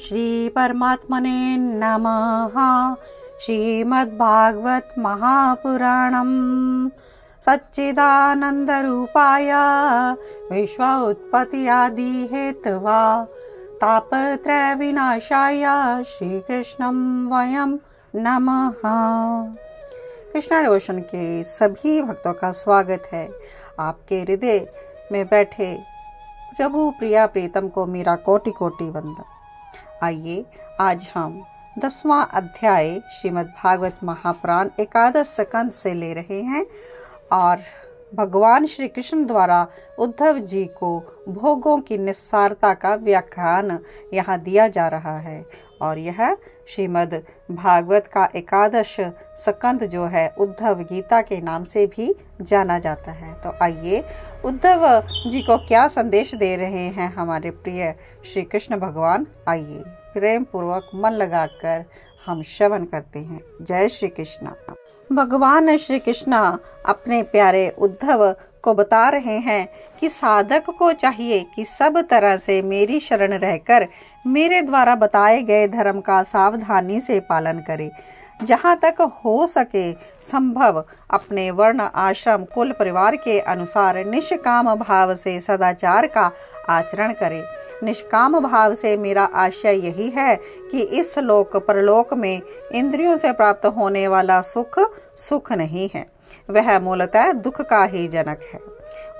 श्री परमात्मने नमः। श्रीमद्भागवत महापुराणम सच्चिदानंदरूपाय विश्वोत्पत्ति आदि हेतवा तापत्रय विनाशाय श्री कृष्णं वयं नमः। कृष्णा डिवोशन के सभी भक्तों का स्वागत है। आपके हृदय में बैठे प्रभु प्रिया प्रीतम को मेरा कोटि कोटि वंदन। आइए आज हम 10वां अध्याय श्रीमद् भागवत महापुराण एकादश स्कंद से ले रहे हैं और भगवान श्री कृष्ण द्वारा उद्धव जी को भोगों की निस्सारता का व्याख्यान यहाँ दिया जा रहा है। और यह श्रीमद् भागवत का एकादश स्कंद जो है उद्धव गीता के नाम से भी जाना जाता है। तो आइए उद्धव जी को क्या संदेश दे रहे हैं हमारे प्रिय श्री कृष्ण भगवान, आइए प्रेम पूर्वक मन लगाकर हम श्रवण करते हैं। जय श्री कृष्ण। भगवान श्री कृष्ण अपने प्यारे उद्धव को बता रहे हैं कि साधक को चाहिए कि सब तरह से मेरी शरण रहकर मेरे द्वारा बताए गए धर्म का सावधानी से पालन करे। जहाँ तक हो सके संभव अपने वर्ण आश्रम कुल परिवार के अनुसार निष्काम भाव से सदाचार का आचरण करे। निष्काम भाव से मेरा आशय यही है कि इस लोक परलोक में इंद्रियों से प्राप्त होने वाला सुख सुख नहीं है, वह मूलतः दुख का ही जनक है।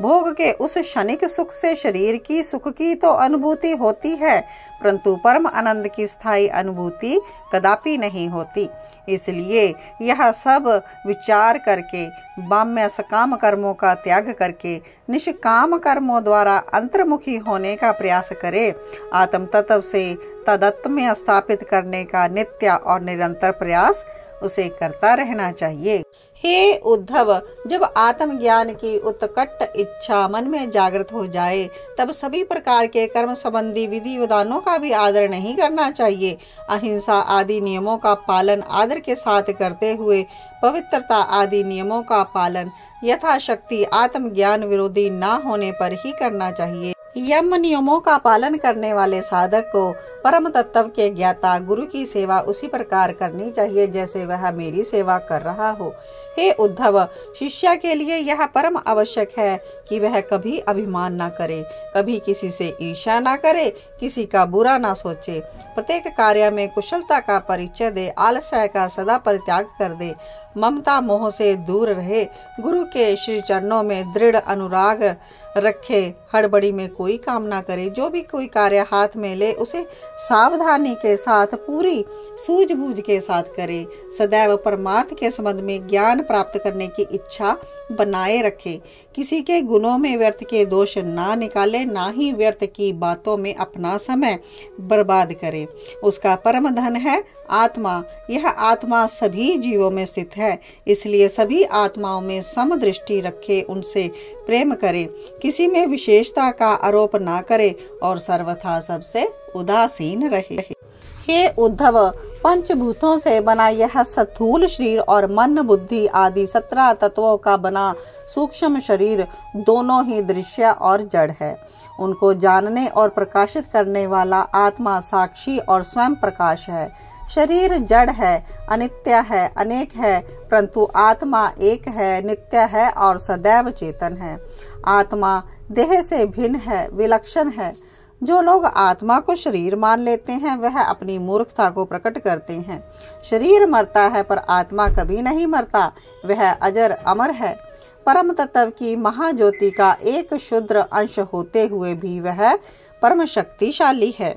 भोग के उस क्षणिक सुख से शरीर की सुख की तो अनुभूति होती है, परंतु परम आनंद की स्थायी अनुभूति कदापि नहीं होती। इसलिए यह सब विचार करके बाम्य सकाम कर्मों का त्याग करके निष्काम कर्मों द्वारा अंतर्मुखी होने का प्रयास करे। आत्म तत्व से तदत्व में स्थापित करने का नित्य और निरंतर प्रयास उसे करता रहना चाहिए। हे उद्धव, जब आत्मज्ञान की उत्कट इच्छा मन में जागृत हो जाए तब सभी प्रकार के कर्म संबंधी विधि विधानों का भी आदर नहीं करना चाहिए। अहिंसा आदि नियमों का पालन आदर के साथ करते हुए पवित्रता आदि नियमों का पालन यथाशक्ति आत्मज्ञान विरोधी ना होने पर ही करना चाहिए। यम नियमों का पालन करने वाले साधक को परम तत्व के ज्ञाता गुरु की सेवा उसी प्रकार करनी चाहिए जैसे वह मेरी सेवा कर रहा हो। हे उद्धव, शिष्य के लिए यह परम आवश्यक है कि वह कभी अभिमान ना करे, कभी किसी से ईर्ष्या ना करे, किसी का बुरा ना सोचे, प्रत्येक कार्य में कुशलता का परिचय दे, आलस्य का सदा परित्याग कर दे, ममता मोह से दूर रहे, गुरु के श्री चरणों में दृढ़ अनुराग रखे, हड़बड़ी में कोई काम ना करे, जो भी कोई कार्य हाथ में ले उसे सावधानी के साथ पूरी सूझबूझ के साथ करे, सदैव परमार्थ के संबंध में ज्ञान प्राप्त करने की इच्छा बनाए रखे, किसी के गुणों में व्यर्थ के दोष ना निकाले, ना ही व्यर्थ की बातों में अपना समय बर्बाद करे। उसका परम धन है आत्मा, यह आत्मा सभी जीवों में स्थित है, इसलिए सभी आत्माओं में समदृष्टि रखे, उनसे प्रेम करे, किसी में विशेषता का आरोप ना करे और सर्वथा सबसे उदासीन रहे। हे उद्धव, पंचभूतों से बना यह स्थूल शरीर और मन बुद्धि आदि 17 तत्वों का बना सूक्ष्म शरीर दोनों ही दृश्य और जड़ है। उनको जानने और प्रकाशित करने वाला आत्मा साक्षी और स्वयं प्रकाश है। शरीर जड़ है, अनित्य है, अनेक है, परंतु आत्मा एक है, नित्य है और सदैव चेतन है। आत्मा देह से भिन्न है, विलक्षण है। जो लोग आत्मा को शरीर मान लेते हैं वह अपनी मूर्खता को प्रकट करते हैं। शरीर मरता है पर आत्मा कभी नहीं मरता, वह अजर अमर है। परम तत्व की महाज्योति का एक क्षुद्र अंश होते हुए भी वह परम शक्तिशाली है।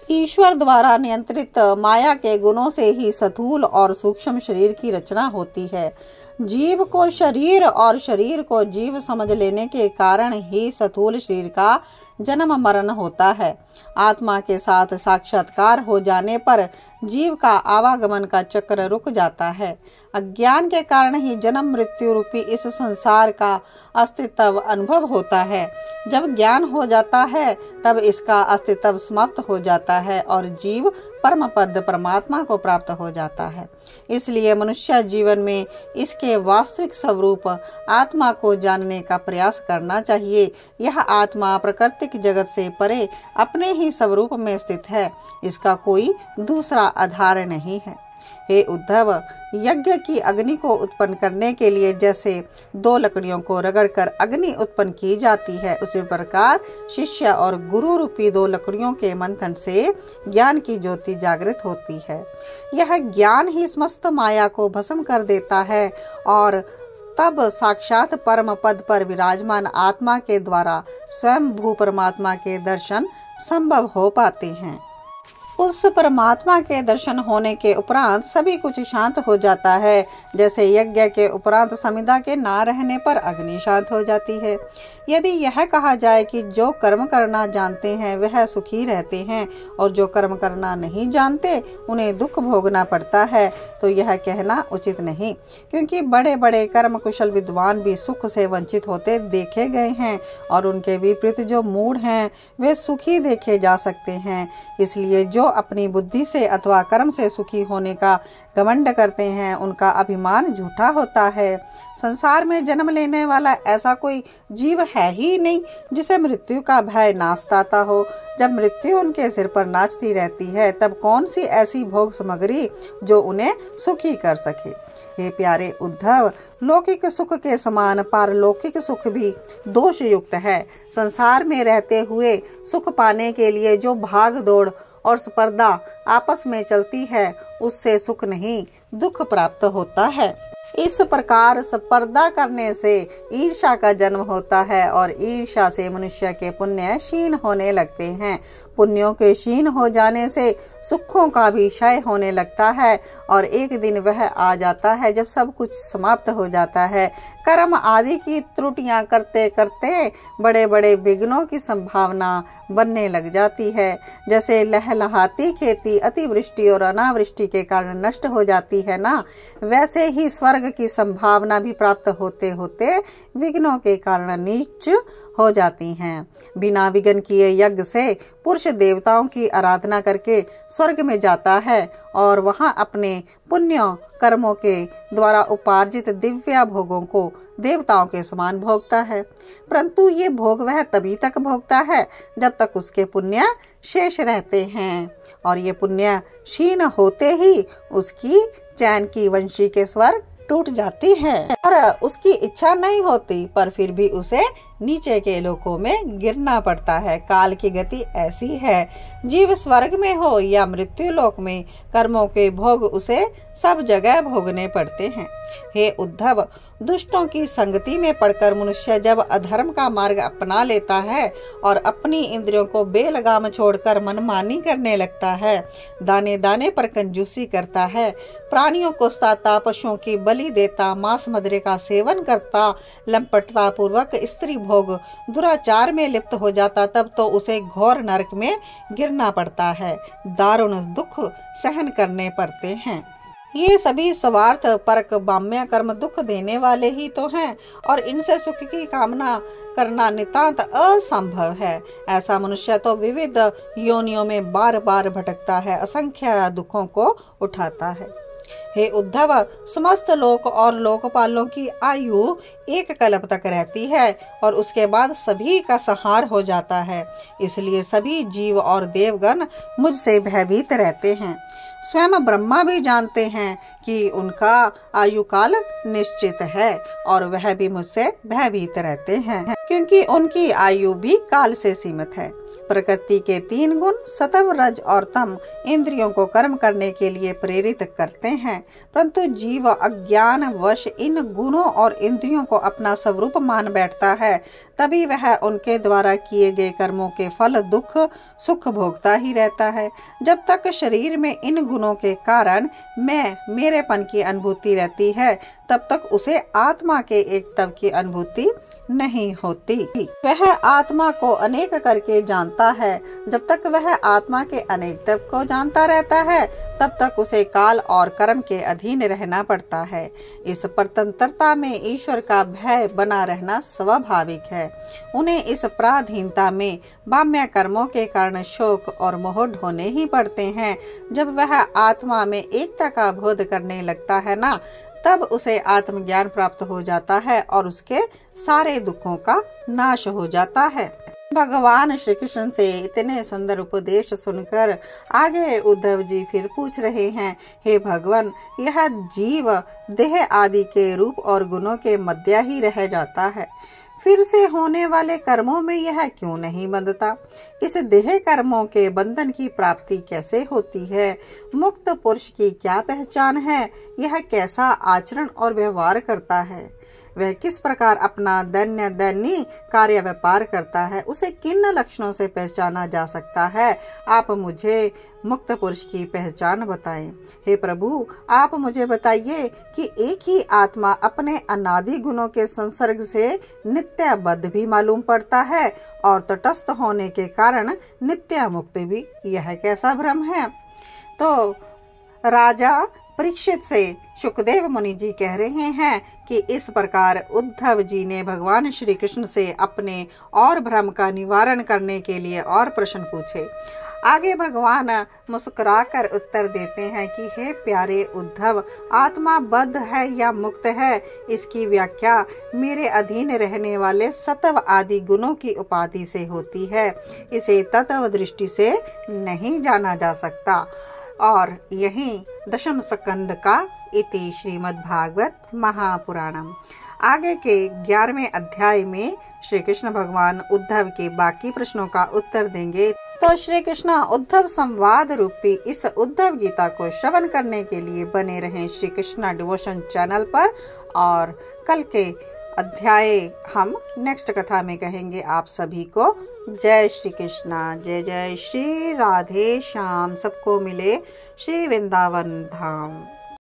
ईश्वर द्वारा नियंत्रित माया के गुणों से ही स्थूल और सूक्ष्म शरीर की रचना होती है। जीव को शरीर और शरीर को जीव समझ लेने के कारण ही स्थूल शरीर का जन्म मरण होता है। आत्मा के साथ साक्षात्कार हो जाने पर जीव का आवागमन का चक्र रुक जाता है। अज्ञान के कारण ही जन्म मृत्यु रूपी इस संसार का अस्तित्व अनुभव होता है। जब ज्ञान हो जाता है तब इसका अस्तित्व समाप्त हो जाता है और जीव परम पद परमात्मा को प्राप्त हो जाता है। इसलिए मनुष्य जीवन में इसके वास्तविक स्वरूप आत्मा को जानने का प्रयास करना चाहिए। यह आत्मा प्राकृतिक जगत से परे अपने ही स्वरूप में स्थित है, इसका कोई दूसरा आधार नहीं है। हे उद्धव, यज्ञ की अग्नि को उत्पन्न करने के लिए जैसे दो लकड़ियों को रगड़कर अग्नि उत्पन्न की जाती है, उसी प्रकार शिष्य और गुरु रूपी दो लकड़ियों के मंथन से ज्ञान की ज्योति जागृत होती है। यह ज्ञान ही समस्त माया को भस्म कर देता है और तब साक्षात परम पद पर विराजमान आत्मा के द्वारा स्वयं भू परमात्मा के दर्शन संभव हो पाते हैं। उस परमात्मा के दर्शन होने के उपरांत सभी कुछ शांत हो जाता है, जैसे यज्ञ के उपरांत समिधा के ना रहने पर अग्नि शांत हो जाती है। यदि यह कहा जाए कि जो कर्म करना जानते हैं वह सुखी रहते हैं और जो कर्म करना नहीं जानते उन्हें दुख भोगना पड़ता है, तो यह कहना उचित नहीं, क्योंकि बड़े बड़े कर्म कुशल विद्वान भी सुख से वंचित होते देखे गए हैं और उनके विपरीत जो मूढ़ हैं वे सुखी देखे जा सकते हैं। इसलिए जो अपनी बुद्धि से अथवा कर्म से सुखी होने का घमंड करते हैं उनका अभिमान झूठा होता है। संसार में जन्म लेने वाला ऐसा कोई जीव है ही नहीं जिसे मृत्यु का भय ना सताता हो। जब मृत्यु उनके सिर पर नाचती रहती है तब कौन सी ऐसी भोग सामग्री जो उन्हें सुखी कर सके। हे प्यारे उद्धव, लौकिक सुख के समान पारलौकिक सुख भी दोष युक्त है। संसार में रहते हुए सुख पाने के लिए जो भाग दौड़ और स्पर्धा आपस में चलती है उससे सुख नहीं दुख प्राप्त होता है। इस प्रकार स्पर्धा करने से ईर्ष्या का जन्म होता है और ईर्ष्या से मनुष्य के पुण्य क्षीण होने लगते हैं। पुण्यों के क्षीण हो जाने से सुखों का भी क्षय होने लगता है और एक दिन वह आ जाता है जब सब कुछ समाप्त हो जाता है। कर्म आदि की त्रुटियां करते करते बड़े बड़े विघ्नों की संभावना बनने लग जाती है। जैसे लहलहाती खेती अतिवृष्टि और अनावृष्टि के कारण नष्ट हो जाती है ना, वैसे ही स्वर्ग की संभावना भी प्राप्त होते होते विघ्नों के कारण नीच हो जाती हैं। बिना विघ्न किए यज्ञ से पुरुष देवताओं की आराधना करके स्वर्ग में जाता है और वहां अपने पुण्य कर्मों के द्वारा उपार्जित दिव्य भोगों को देवताओं के समान भोगता है। परंतु ये भोग वह तभी तक भोगता है जब तक उसके पुण्य शेष रहते हैं और ये पुण्य क्षीण होते ही उसकी चैन की वंशी के स्वर टूट जाती है और उसकी इच्छा नहीं होती, पर फिर भी उसे नीचे के लोकों में गिरना पड़ता है। काल की गति ऐसी है, जीव स्वर्ग में हो या मृत्यु लोक में कर्मों के भोग उसे सब जगह भोगने पड़ते हैं। हे उद्धव, दुष्टों की संगति में पड़कर मनुष्य जब अधर्म का मार्ग अपना लेता है और अपनी इंद्रियों को बेलगाम छोड़कर मनमानी करने लगता है, दाने दाने पर कंजूसी करता है, प्राणियों को सताता, पशुओं की बलि देता, मांस मदिरे का सेवन करता, लंपटता पूर्वक स्त्री भोग दुराचार में लिप्त हो जाता, तब तो उसे घोर नरक में गिरना पड़ता है, दारुण दुख सहन करने पड़ते हैं। ये सभी स्वार्थ परक बाम्य कर्म दुख देने वाले ही तो हैं और इनसे सुख की कामना करना नितांत असंभव है। ऐसा मनुष्य तो विविध योनियों में बार बार भटकता है, असंख्य दुखों को उठाता है। हे उद्धव, समस्त लोक और लोकपालों की आयु एक कल्प तक रहती है और उसके बाद सभी का संहार हो जाता है। इसलिए सभी जीव और देवगण मुझसे भयभीत रहते हैं। स्वयं ब्रह्मा भी जानते हैं कि उनका आयु काल निश्चित है और वह भी मुझसे भयभीत रहते हैं, क्योंकि उनकी आयु भी काल से सीमित है। प्रकृति के 3 गुण सत्व रज और तम इंद्रियों को कर्म करने के लिए प्रेरित करते हैं, परंतु जीव अज्ञान वश इन गुणों और इंद्रियों को अपना स्वरूप मान बैठता है। तभी वह उनके द्वारा किए गए कर्मों के फल दुख सुख भोगता ही रहता है। जब तक शरीर में इन गुणों के कारण मैं मेरेपन की अनुभूति रहती है, तब तक उसे आत्मा के एकत्व की अनुभूति नहीं होती। वह आत्मा को अनेक करके जानता जानता है। जब तक वह आत्मा के अनेकत्व को जानता रहता है तब तक उसे काल और कर्म के अधीन रहना पड़ता है। इस परतंत्रता में ईश्वर का भय बना रहना स्वाभाविक है। उन्हें इस पराधीनता में बाह्य कर्मों के कारण शोक और मोह ढोने ही पड़ते हैं। जब वह आत्मा में एकता का बोध करने लगता है ना, तब उसे आत्मज्ञान प्राप्त हो जाता है और उसके सारे दुखों का नाश हो जाता है। भगवान श्री कृष्ण से इतने सुंदर उपदेश सुनकर आगे उद्धव जी फिर पूछ रहे हैं, हे भगवान, यह जीव देह आदि के रूप और गुणों के मध्य ही रह जाता है, फिर से होने वाले कर्मों में यह क्यों नहीं बंधता? इस देह कर्मों के बंधन की प्राप्ति कैसे होती है? मुक्त पुरुष की क्या पहचान है? यह कैसा आचरण और व्यवहार करता है? वह किस प्रकार अपना दैन्य कार्य व्यापार करता है? उसे किन लक्षणों से पहचाना जा सकता है? आप मुझे मुक्त पुरुष की पहचान बताएं। हे प्रभु, आप मुझे बताइए कि एक ही आत्मा अपने अनादि गुणों के संसर्ग से नित्य बद्ध भी मालूम पड़ता है और तटस्थ होने के कारण नित्य मुक्त भी। यह कैसा भ्रम है? तो राजा परीक्षित से शुकदेव मुनि जी कह रहे हैं कि इस प्रकार उद्धव जी ने भगवान श्री कृष्ण से अपने और भ्रम का निवारण करने के लिए और प्रश्न पूछे। आगे भगवान मुस्कुराकर उत्तर देते हैं कि हे प्यारे उद्धव, आत्मा बद्ध है या मुक्त है, इसकी व्याख्या मेरे अधीन रहने वाले सत्व आदि गुणों की उपाधि से होती है। इसे तत्व दृष्टि से नहीं जाना जा सकता। और यही दशम स्कंद का इति श्रीमद्भागवत महापुराणम। आगे के 11वें अध्याय में श्री कृष्ण भगवान उद्धव के बाकी प्रश्नों का उत्तर देंगे। तो श्री कृष्ण उद्धव संवाद रूपी इस उद्धव गीता को श्रवण करने के लिए बने रहें श्री कृष्ण डिवोशन चैनल पर। और कल के अध्याय हम नेक्स्ट कथा में कहेंगे। आप सभी को जय श्री कृष्णा, जय जय श्री राधे श्याम। सबको मिले श्री वृंदावन धाम।